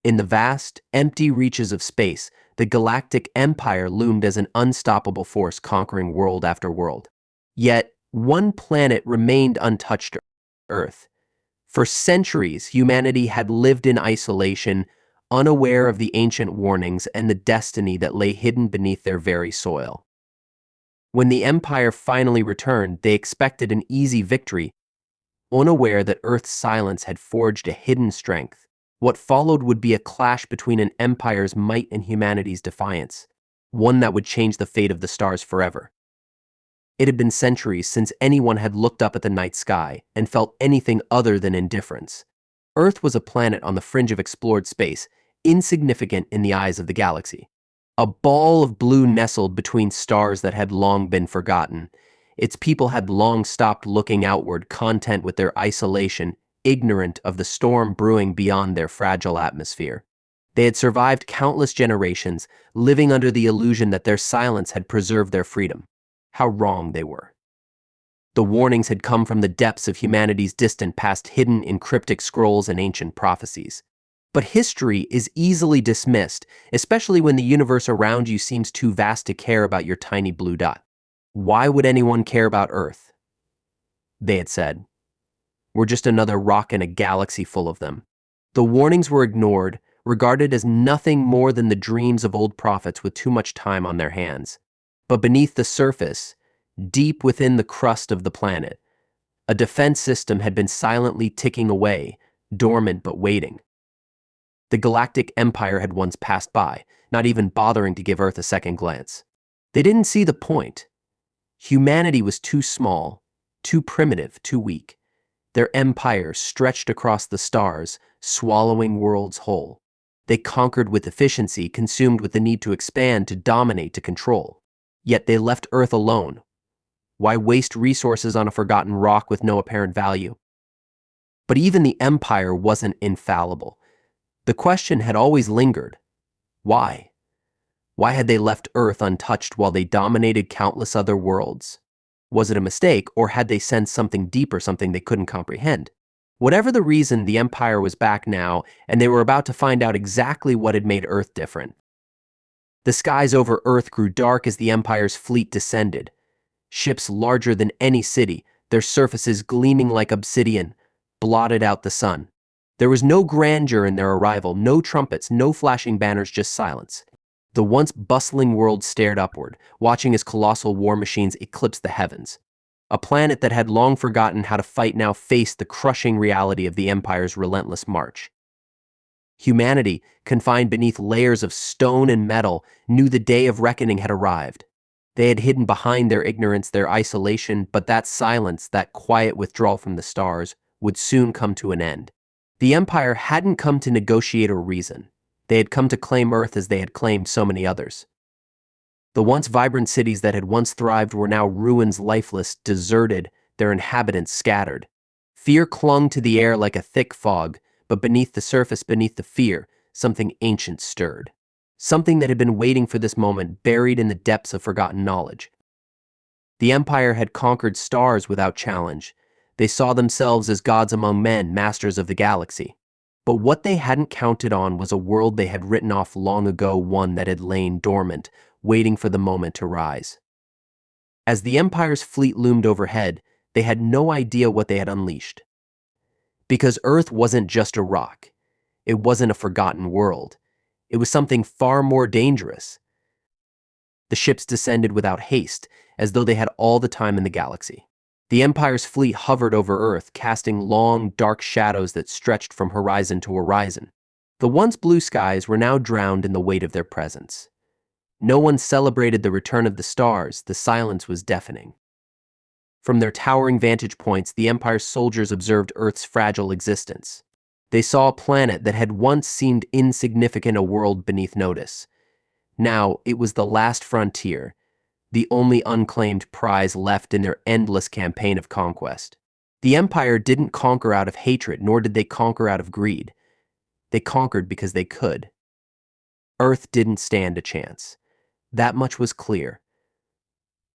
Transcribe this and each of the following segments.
In the vast, empty reaches of space, the Galactic Empire loomed as an unstoppable force conquering world after world. Yet, one planet remained untouched: Earth. For centuries, humanity had lived in isolation, unaware of the ancient warnings and the destiny that lay hidden beneath their very soil. When the Empire finally returned, they expected an easy victory, unaware that Earth's silence had forged a hidden strength. What followed would be a clash between an empire's might and humanity's defiance, one that would change the fate of the stars forever. It had been centuries since anyone had looked up at the night sky and felt anything other than indifference. Earth was a planet on the fringe of explored space, insignificant in the eyes of the galaxy. A ball of blue nestled between stars that had long been forgotten. Its people had long stopped looking outward, content with their isolation, ignorant of the storm brewing beyond their fragile atmosphere. They had survived countless generations, living under the illusion that their silence had preserved their freedom. How wrong they were. The warnings had come from the depths of humanity's distant past, hidden in cryptic scrolls and ancient prophecies. But history is easily dismissed, especially when the universe around you seems too vast to care about your tiny blue dot. Why would anyone care about Earth? They had said. We're just another rock in a galaxy full of them. The warnings were ignored, regarded as nothing more than the dreams of old prophets with too much time on their hands. But beneath the surface, deep within the crust of the planet, a defense system had been silently ticking away, dormant but waiting. The Galactic Empire had once passed by, not even bothering to give Earth a second glance. They didn't see the point. Humanity was too small, too primitive, too weak. Their empire stretched across the stars, swallowing worlds whole. They conquered with efficiency, consumed with the need to expand, to dominate, to control. Yet they left Earth alone. Why waste resources on a forgotten rock with no apparent value? But even the Empire wasn't infallible. The question had always lingered. Why? Why had they left Earth untouched while they dominated countless other worlds? Was it a mistake, or had they sensed something deeper, something they couldn't comprehend? Whatever the reason, the Empire was back now, and they were about to find out exactly what had made Earth different. The skies over Earth grew dark as the Empire's fleet descended. Ships larger than any city, their surfaces gleaming like obsidian, blotted out the sun. There was no grandeur in their arrival, no trumpets, no flashing banners, just silence. The once bustling world stared upward, watching as colossal war machines eclipsed the heavens. A planet that had long forgotten how to fight now faced the crushing reality of the Empire's relentless march. Humanity, confined beneath layers of stone and metal, knew the day of reckoning had arrived. They had hidden behind their ignorance, their isolation, but that silence, that quiet withdrawal from the stars, would soon come to an end. The Empire hadn't come to negotiate or reason. They had come to claim Earth as they had claimed so many others. The once vibrant cities that had once thrived were now ruins, lifeless, deserted, their inhabitants scattered. Fear clung to the air like a thick fog, but beneath the surface, beneath the fear, something ancient stirred. Something that had been waiting for this moment, buried in the depths of forgotten knowledge. The Empire had conquered stars without challenge. They saw themselves as gods among men, masters of the galaxy. But what they hadn't counted on was a world they had written off long ago, one that had lain dormant, waiting for the moment to rise. As the Empire's fleet loomed overhead, they had no idea what they had unleashed. Because Earth wasn't just a rock. It wasn't a forgotten world. It was something far more dangerous. The ships descended without haste, as though they had all the time in the galaxy. The Empire's fleet hovered over Earth, casting long, dark shadows that stretched from horizon to horizon. The once blue skies were now drowned in the weight of their presence. No one celebrated the return of the stars. The silence was deafening. From their towering vantage points, the Empire's soldiers observed Earth's fragile existence. They saw a planet that had once seemed insignificant, a world beneath notice. Now, it was the last frontier, the only unclaimed prize left in their endless campaign of conquest. The Empire didn't conquer out of hatred, nor did they conquer out of greed. They conquered because they could. Earth didn't stand a chance. That much was clear.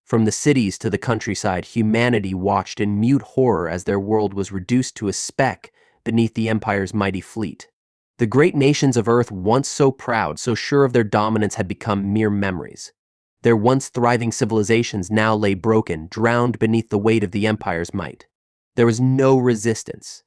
From the cities to the countryside, humanity watched in mute horror as their world was reduced to a speck beneath the Empire's mighty fleet. The great nations of Earth, once so proud, so sure of their dominance, had become mere memories. Their once thriving civilizations now lay broken, drowned beneath the weight of the Empire's might. There was no resistance.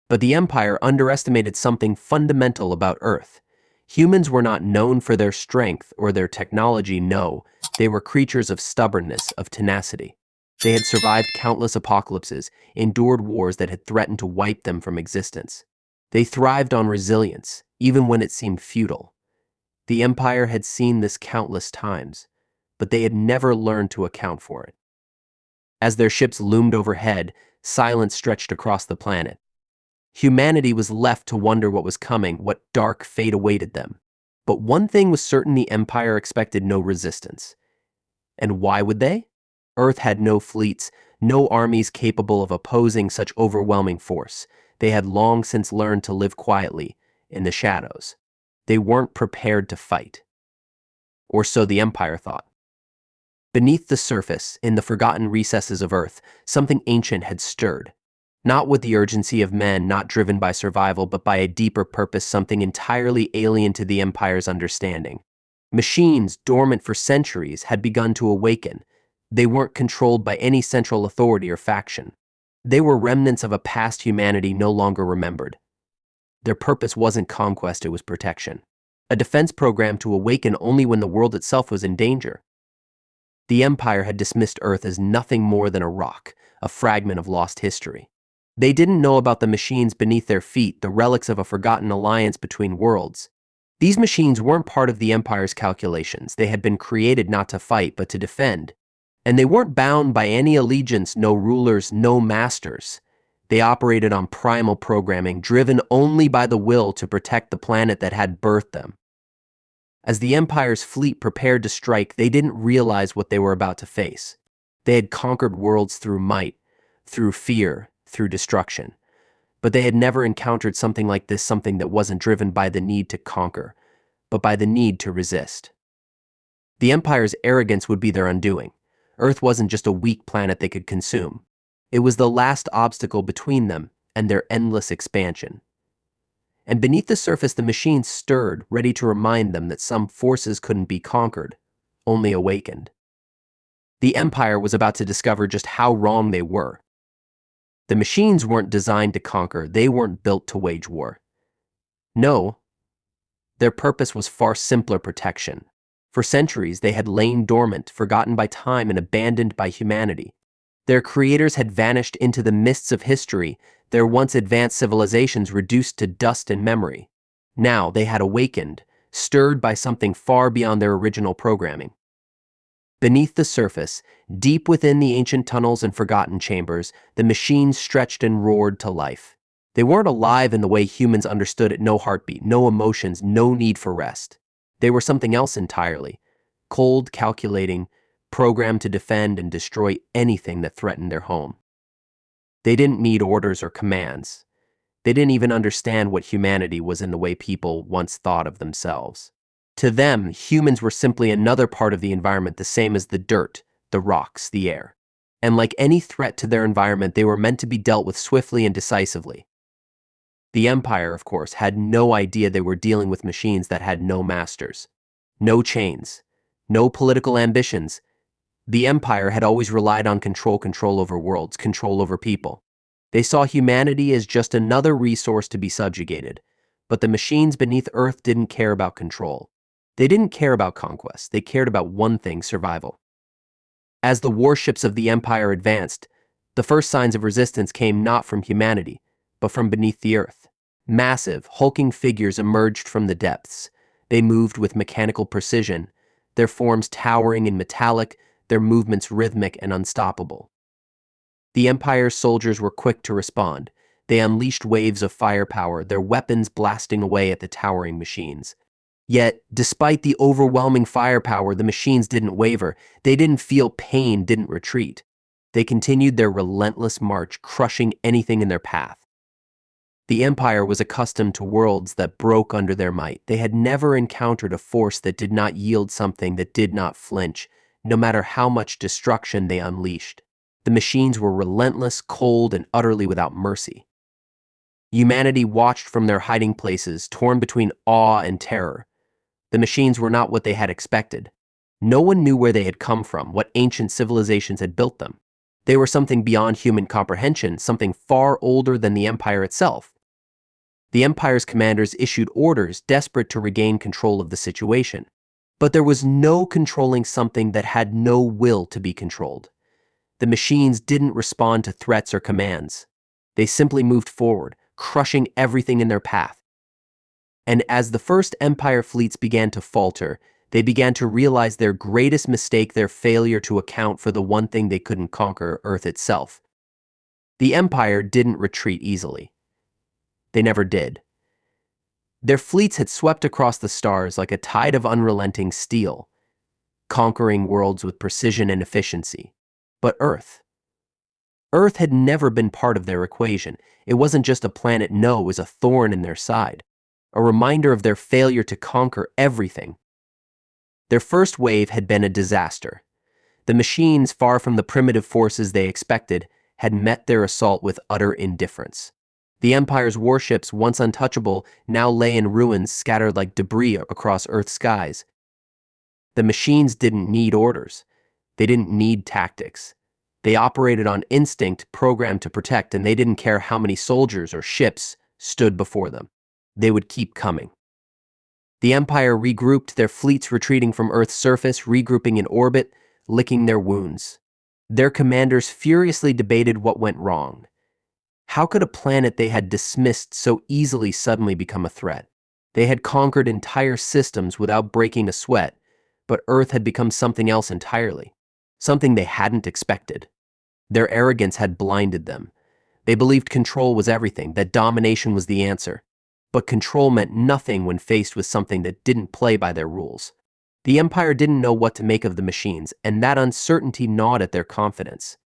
But the Empire underestimated something fundamental about Earth. Humans were not known for their strength or their technology, no. They were creatures of stubbornness, of tenacity. They had survived countless apocalypses, endured wars that had threatened to wipe them from existence. They thrived on resilience, even when it seemed futile. The Empire had seen this countless times, but they had never learned to account for it. As their ships loomed overhead, silence stretched across the planet. Humanity was left to wonder what was coming, what dark fate awaited them. But one thing was certain: the Empire expected no resistance. And why would they? Earth had no fleets, no armies capable of opposing such overwhelming force. They had long since learned to live quietly, in the shadows. They weren't prepared to fight. Or so the Empire thought. Beneath the surface, in the forgotten recesses of Earth, something ancient had stirred. Not with the urgency of men, not driven by survival, but by a deeper purpose, something entirely alien to the Empire's understanding. Machines, dormant for centuries, had begun to awaken. They weren't controlled by any central authority or faction. They were remnants of a past humanity no longer remembered. Their purpose wasn't conquest, it was protection. A defense program to awaken only when the world itself was in danger. The Empire had dismissed Earth as nothing more than a rock, a fragment of lost history. They didn't know about the machines beneath their feet, the relics of a forgotten alliance between worlds. These machines weren't part of the Empire's calculations. They had been created not to fight, but to defend. And they weren't bound by any allegiance, no rulers, no masters. They operated on primal programming, driven only by the will to protect the planet that had birthed them. As the Empire's fleet prepared to strike, they didn't realize what they were about to face. They had conquered worlds through might, through fear, through destruction. But they had never encountered something like this, something that wasn't driven by the need to conquer, but by the need to resist. The Empire's arrogance would be their undoing. Earth wasn't just a weak planet they could consume. It was the last obstacle between them and their endless expansion. And beneath the surface, the machines stirred, ready to remind them that some forces couldn't be conquered, only awakened. The Empire was about to discover just how wrong they were. The machines weren't designed to conquer, they weren't built to wage war. No, their purpose was far simpler: protection. For centuries, they had lain dormant, forgotten by time and abandoned by humanity. Their creators had vanished into the mists of history, their once advanced civilizations reduced to dust and memory. Now they had awakened, stirred by something far beyond their original programming. Beneath the surface, deep within the ancient tunnels and forgotten chambers, the machines stretched and roared to life. They weren't alive in the way humans understood it: no heartbeat, no emotions, no need for rest. They were something else entirely: cold, calculating, programmed to defend and destroy anything that threatened their home. They didn't need orders or commands. They didn't even understand what humanity was in the way people once thought of themselves. To them, humans were simply another part of the environment, the same as the dirt, the rocks, the air. And like any threat to their environment, they were meant to be dealt with swiftly and decisively. The Empire, of course, had no idea they were dealing with machines that had no masters, no chains, no political ambitions. The Empire had always relied on control over worlds, control over people. They saw humanity as just another resource to be subjugated. But the machines beneath Earth didn't care about control. They didn't care about conquest. They cared about one thing: survival. As the warships of the Empire advanced, the first signs of resistance came not from humanity, but from beneath the Earth. Massive, hulking figures emerged from the depths. They moved with mechanical precision, their forms towering and metallic, their movements rhythmic and unstoppable. The Empire's soldiers were quick to respond. They unleashed waves of firepower, their weapons blasting away at the towering machines. Yet, despite the overwhelming firepower, the machines didn't waver. They didn't feel pain, didn't retreat. They continued their relentless march, crushing anything in their path. The Empire was accustomed to worlds that broke under their might. They had never encountered a force that did not yield, something that did not flinch, no matter how much destruction they unleashed. The machines were relentless, cold, and utterly without mercy. Humanity watched from their hiding places, torn between awe and terror. The machines were not what they had expected. No one knew where they had come from, what ancient civilizations had built them. They were something beyond human comprehension, something far older than the Empire itself. The Empire's commanders issued orders, desperate to regain control of the situation. But there was no controlling something that had no will to be controlled. The machines didn't respond to threats or commands. They simply moved forward, crushing everything in their path. And as the first Empire fleets began to falter, they began to realize their greatest mistake, their failure to account for the one thing they couldn't conquer, Earth itself. The Empire didn't retreat easily. They never did. Their fleets had swept across the stars like a tide of unrelenting steel, conquering worlds with precision and efficiency. But Earth had never been part of their equation. It wasn't just a planet, no, it was a thorn in their side, a reminder of their failure to conquer everything. Their first wave had been a disaster. The machines, far from the primitive forces they expected, had met their assault with utter indifference. The Empire's warships, once untouchable, now lay in ruins scattered like debris across Earth's skies. The machines didn't need orders. They didn't need tactics. They operated on instinct, programmed to protect, and they didn't care how many soldiers or ships stood before them. They would keep coming. The Empire regrouped, their fleets retreating from Earth's surface, regrouping in orbit, licking their wounds. Their commanders furiously debated what went wrong. How could a planet they had dismissed so easily suddenly become a threat? They had conquered entire systems without breaking a sweat, but Earth had become something else entirely, something they hadn't expected. Their arrogance had blinded them. They believed control was everything, that domination was the answer. But control meant nothing when faced with something that didn't play by their rules. The Empire didn't know what to make of the machines, and that uncertainty gnawed at their confidence.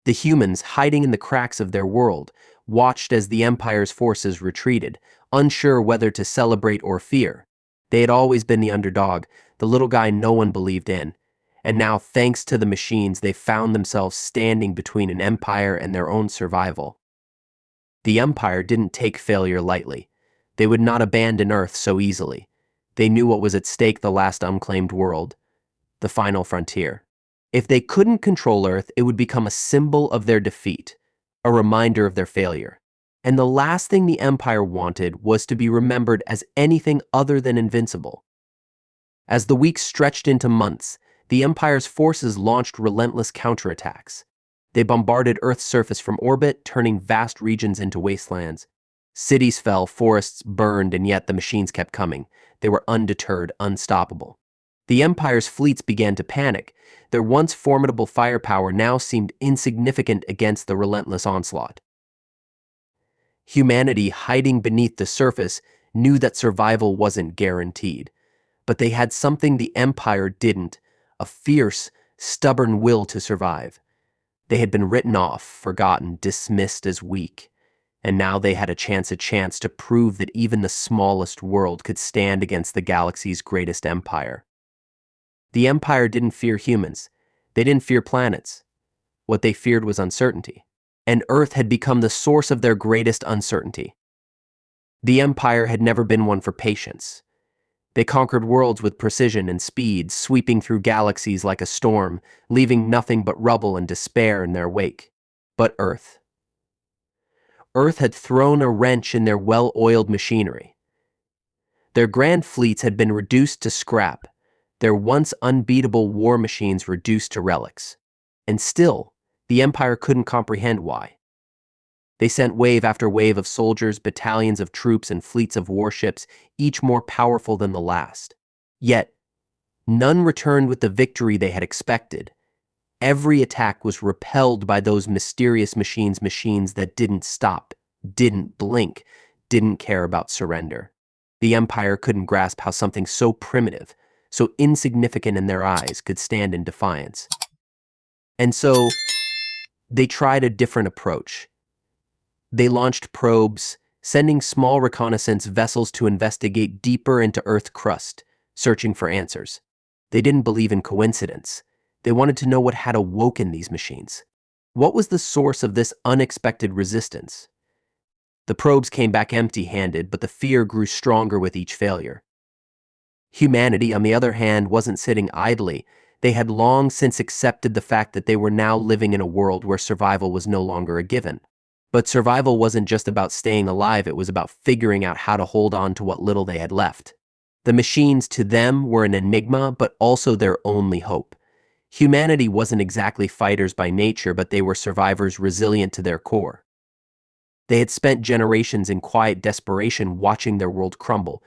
The humans, hiding in the cracks of their world, watched as the Empire's forces retreated, unsure whether to celebrate or fear. They had always been the underdog, the little guy no one believed in. And now, thanks to the machines, they found themselves standing between an empire and their own survival. The Empire didn't take failure lightly. They would not abandon Earth so easily. They knew what was at stake, the last unclaimed world, the final frontier. If they couldn't control Earth, it would become a symbol of their defeat, a reminder of their failure. And the last thing the Empire wanted was to be remembered as anything other than invincible. As the weeks stretched into months, the Empire's forces launched relentless counterattacks. They bombarded Earth's surface from orbit, turning vast regions into wastelands. Cities fell, forests burned, and yet the machines kept coming. They were undeterred, unstoppable. The Empire's fleets began to panic. Their once formidable firepower now seemed insignificant against the relentless onslaught. Humanity, hiding beneath the surface, knew that survival wasn't guaranteed. But they had something the Empire didn't, a fierce, stubborn will to survive. They had been written off, forgotten, dismissed as weak. And now they had a chance to prove that even the smallest world could stand against the galaxy's greatest empire. The Empire didn't fear humans. They didn't fear planets. What they feared was uncertainty. And Earth had become the source of their greatest uncertainty. The Empire had never been one for patience. They conquered worlds with precision and speed, sweeping through galaxies like a storm, leaving nothing but rubble and despair in their wake. But Earth had thrown a wrench in their well-oiled machinery. Their grand fleets had been reduced to scrap, their once unbeatable war machines reduced to relics. And still, the Empire couldn't comprehend why. They sent wave after wave of soldiers, battalions of troops, and fleets of warships, each more powerful than the last. Yet, none returned with the victory they had expected. Every attack was repelled by those mysterious machines that didn't stop, didn't blink, didn't care about surrender. The Empire couldn't grasp how something so primitive, so insignificant in their eyes, could stand in defiance. And so, they tried a different approach. They launched probes, sending small reconnaissance vessels to investigate deeper into Earth's crust, searching for answers. They didn't believe in coincidence. They wanted to know what had awoken these machines. What was the source of this unexpected resistance? The probes came back empty-handed, but the fear grew stronger with each failure. Humanity, on the other hand, wasn't sitting idly. They had long since accepted the fact that they were now living in a world where survival was no longer a given. But survival wasn't just about staying alive, it was about figuring out how to hold on to what little they had left. The machines, to them, were an enigma, but also their only hope. Humanity wasn't exactly fighters by nature, but they were survivors resilient to their core. They had spent generations in quiet desperation watching their world crumble,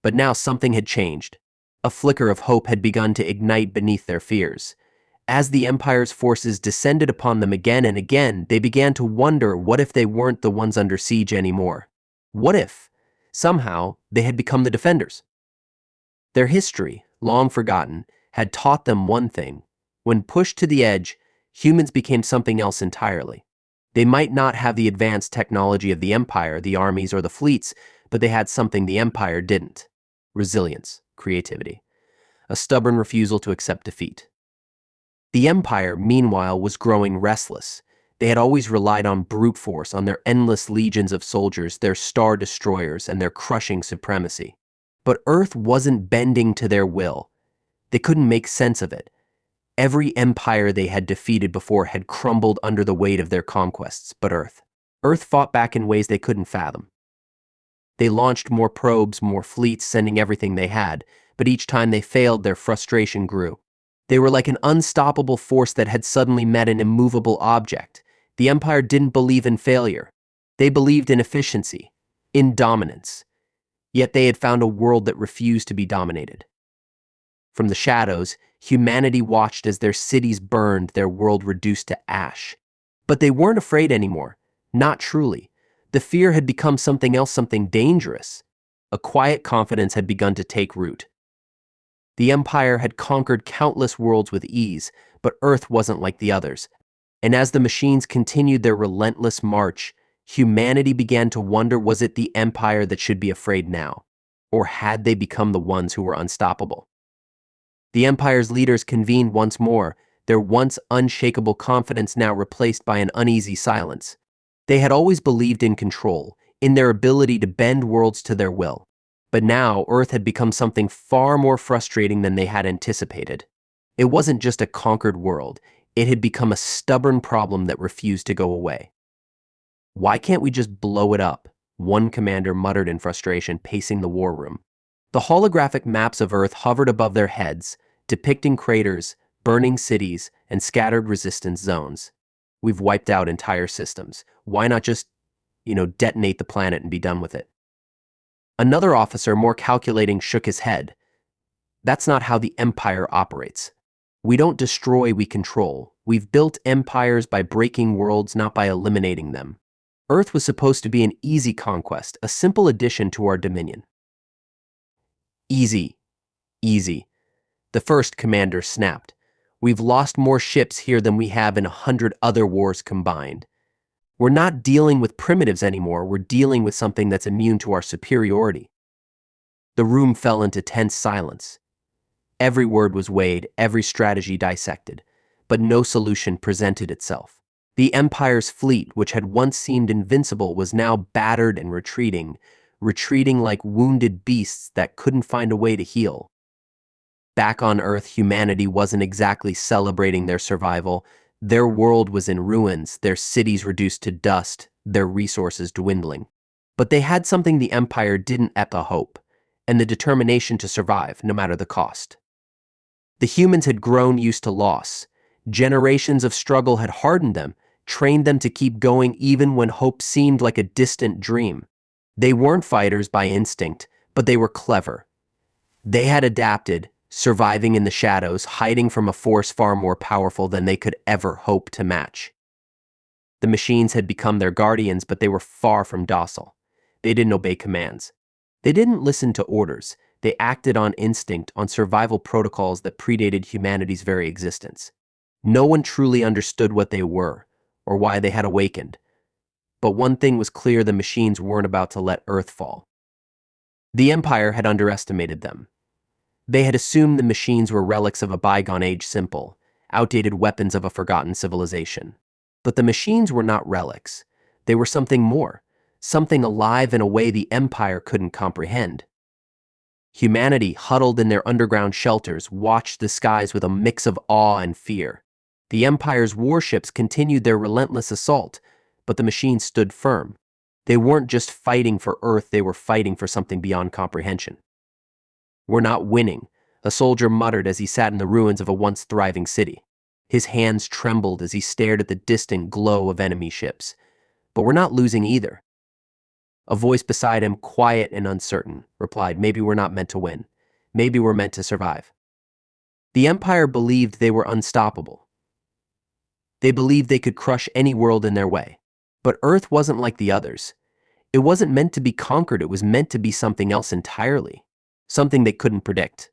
but now something had changed. A flicker of hope had begun to ignite beneath their fears. As the Empire's forces descended upon them again and again, they began to wonder, what if they weren't the ones under siege anymore? What if, somehow, they had become the defenders? Their history, long forgotten, had taught them one thing. When pushed to the edge, humans became something else entirely. They might not have the advanced technology of the Empire, the armies, or the fleets, but they had something the Empire didn't. Resilience, creativity, a stubborn refusal to accept defeat. The Empire, meanwhile, was growing restless. They had always relied on brute force, on their endless legions of soldiers, their star destroyers, and their crushing supremacy. But Earth wasn't bending to their will. They couldn't make sense of it. Every empire they had defeated before had crumbled under the weight of their conquests, but Earth fought back in ways they couldn't fathom. They launched more probes, more fleets, sending everything they had, but each time they failed, their frustration grew. They were like an unstoppable force that had suddenly met an immovable object. The Empire didn't believe in failure. They believed in efficiency, in dominance. Yet they had found a world that refused to be dominated. From the shadows, humanity watched as their cities burned, their world reduced to ash. But they weren't afraid anymore, not truly. The fear had become something else, something dangerous. A quiet confidence had begun to take root. The Empire had conquered countless worlds with ease, but Earth wasn't like the others. And as the machines continued their relentless march, humanity began to wonder, was it the Empire that should be afraid now? Or had they become the ones who were unstoppable? The Empire's leaders convened once more, their once unshakable confidence now replaced by an uneasy silence. They had always believed in control, in their ability to bend worlds to their will. But now, Earth had become something far more frustrating than they had anticipated. It wasn't just a conquered world, it had become a stubborn problem that refused to go away. "Why can't we just blow it up?" one commander muttered in frustration, pacing the war room. The holographic maps of Earth hovered above their heads, depicting craters, burning cities, and scattered resistance zones. "We've wiped out entire systems. Why not just, detonate the planet and be done with it?" Another officer, more calculating, shook his head. "That's not how the Empire operates. We don't destroy, we control. We've built empires by breaking worlds, not by eliminating them. Earth was supposed to be an easy conquest, a simple addition to our dominion." "Easy. Easy." The first commander snapped. "We've lost more ships here than we have in 100 other wars combined. We're not dealing with primitives anymore, we're dealing with something that's immune to our superiority." The room fell into tense silence. Every word was weighed, every strategy dissected, but no solution presented itself. The Empire's fleet, which had once seemed invincible, was now battered and retreating like wounded beasts that couldn't find a way to heal. Back on Earth, humanity wasn't exactly celebrating their survival. Their world was in ruins, their cities reduced to dust, their resources dwindling. But they had something the Empire didn't: the hope, and the determination to survive, no matter the cost. The humans had grown used to loss. Generations of struggle had hardened them, trained them to keep going even when hope seemed like a distant dream. They weren't fighters by instinct, but they were clever. They had adapted, surviving in the shadows, hiding from a force far more powerful than they could ever hope to match. The machines had become their guardians, but they were far from docile. They didn't obey commands. They didn't listen to orders. They acted on instinct, on survival protocols that predated humanity's very existence. No one truly understood what they were, or why they had awakened. But one thing was clear: the machines weren't about to let Earth fall. The Empire had underestimated them. They had assumed the machines were relics of a bygone age, simple, outdated weapons of a forgotten civilization. But the machines were not relics. They were something more. something alive in a way the Empire couldn't comprehend. Humanity, huddled in their underground shelters, watched the skies with a mix of awe and fear. The Empire's warships continued their relentless assault, but the machines stood firm. They weren't just fighting for Earth, they were fighting for something beyond comprehension. "We're not winning," a soldier muttered as he sat in the ruins of a once thriving city. His hands trembled as he stared at the distant glow of enemy ships. "But we're not losing either." A voice beside him, quiet and uncertain, replied, "Maybe we're not meant to win. Maybe we're meant to survive." The Empire believed they were unstoppable. They believed they could crush any world in their way. But Earth wasn't like the others. It wasn't meant to be conquered, it was meant to be something else entirely. Something they couldn't predict.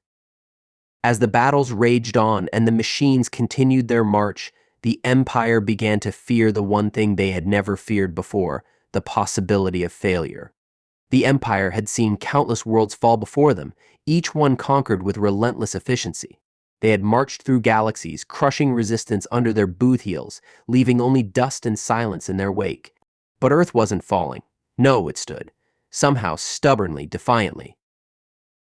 As the battles raged on and the machines continued their march, the Empire began to fear the one thing they had never feared before, the possibility of failure. The Empire had seen countless worlds fall before them, each one conquered with relentless efficiency. They had marched through galaxies, crushing resistance under their boot heels, leaving only dust and silence in their wake. But Earth wasn't falling. No, it stood. Somehow, stubbornly, defiantly.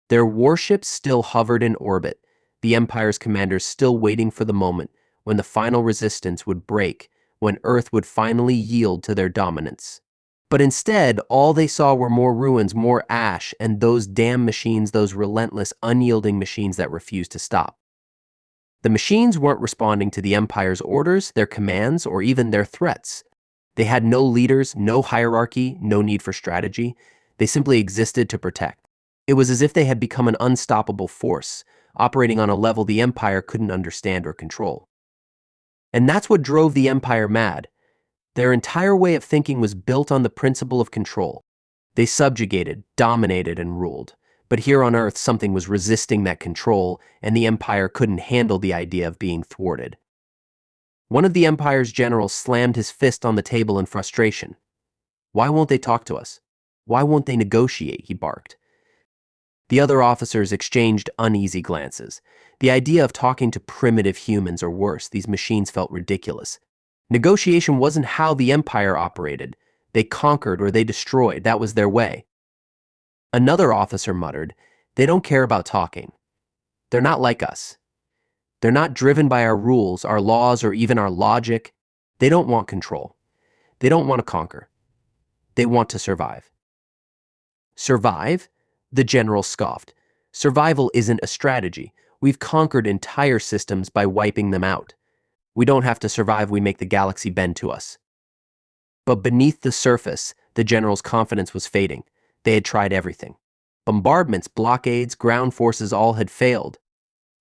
Their warships still hovered in orbit, the Empire's commanders still waiting for the moment when the final resistance would break, when Earth would finally yield to their dominance. But instead, all they saw were more ruins, more ash, and those damn machines, those relentless, unyielding machines that refused to stop. The machines weren't responding to the Empire's orders, their commands, or even their threats. They had no leaders, no hierarchy, no need for strategy. They simply existed to protect. It was as if they had become an unstoppable force, operating on a level the Empire couldn't understand or control. And that's what drove the Empire mad. Their entire way of thinking was built on the principle of control. They subjugated, dominated, and ruled. But here on Earth, something was resisting that control, and the Empire couldn't handle the idea of being thwarted. One of the Empire's generals slammed his fist on the table in frustration. "Why won't they talk to us? Why won't they negotiate?" he barked. The other officers exchanged uneasy glances. The idea of talking to primitive humans, or worse, these machines, felt ridiculous. Negotiation wasn't how the Empire operated. They conquered or they destroyed. That was their way. Another officer muttered, "They don't care about talking. They're not like us. They're not driven by our rules, our laws, or even our logic. They don't want control. They don't want to conquer. They want to survive." "Survive?" the general scoffed. "Survival isn't a strategy. We've conquered entire systems by wiping them out. We don't have to survive, we make the galaxy bend to us." But beneath the surface, the general's confidence was fading. They had tried everything. Bombardments, blockades, ground forces, all had failed.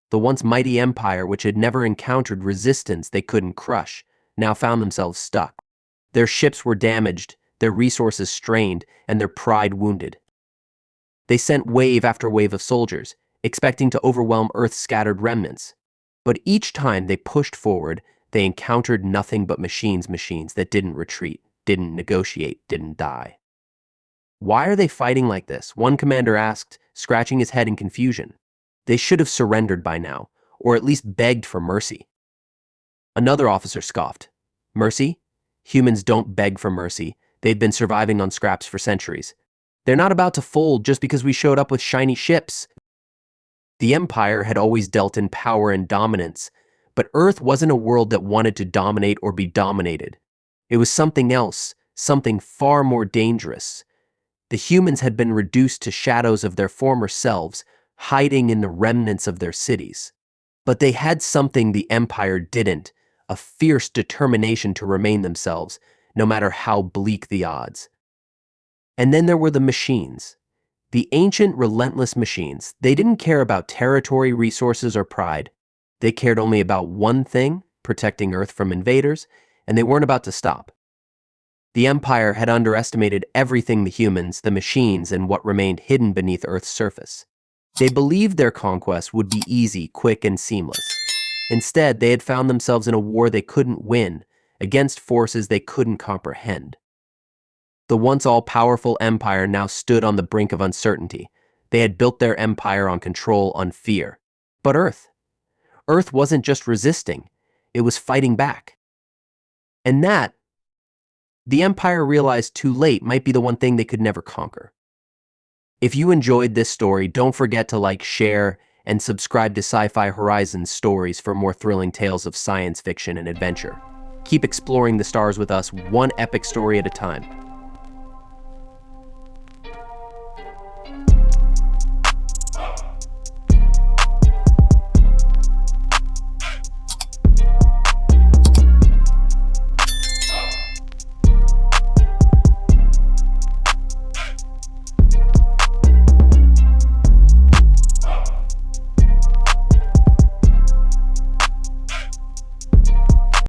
The once mighty Empire, which had never encountered resistance they couldn't crush, now found themselves stuck. Their ships were damaged, their resources strained, and their pride wounded. They sent wave after wave of soldiers, expecting to overwhelm Earth's scattered remnants. But each time they pushed forward, they encountered nothing but machines that didn't retreat, didn't negotiate, didn't die. "Why are they fighting like this?" one commander asked, scratching his head in confusion. "They should have surrendered by now, or at least begged for mercy." Another officer scoffed. "Mercy? Humans don't beg for mercy. They've been surviving on scraps for centuries. They're not about to fold just because we showed up with shiny ships." The Empire had always dealt in power and dominance, but Earth wasn't a world that wanted to dominate or be dominated. It was something else, something far more dangerous. The humans had been reduced to shadows of their former selves, hiding in the remnants of their cities. But they had something the Empire didn't, a fierce determination to remain themselves, no matter how bleak the odds. And then there were the machines. The ancient, relentless machines. They didn't care about territory, resources, or pride. They cared only about one thing, protecting Earth from invaders, and they weren't about to stop. The Empire had underestimated everything the humans, the machines, and what remained hidden beneath Earth's surface. They believed their conquest would be easy, quick, and seamless. Instead, they had found themselves in a war they couldn't win, against forces they couldn't comprehend. The once all-powerful Empire now stood on the brink of uncertainty. They had built their empire on control, on fear. But Earth wasn't just resisting, it was fighting back. And that the Empire realized too late might be the one thing they could never conquer. If you enjoyed this story, don't forget to like, share, and subscribe to Sci-Fi Horizons stories for more thrilling tales of science fiction and adventure. Keep exploring the stars with us, one epic story at a time.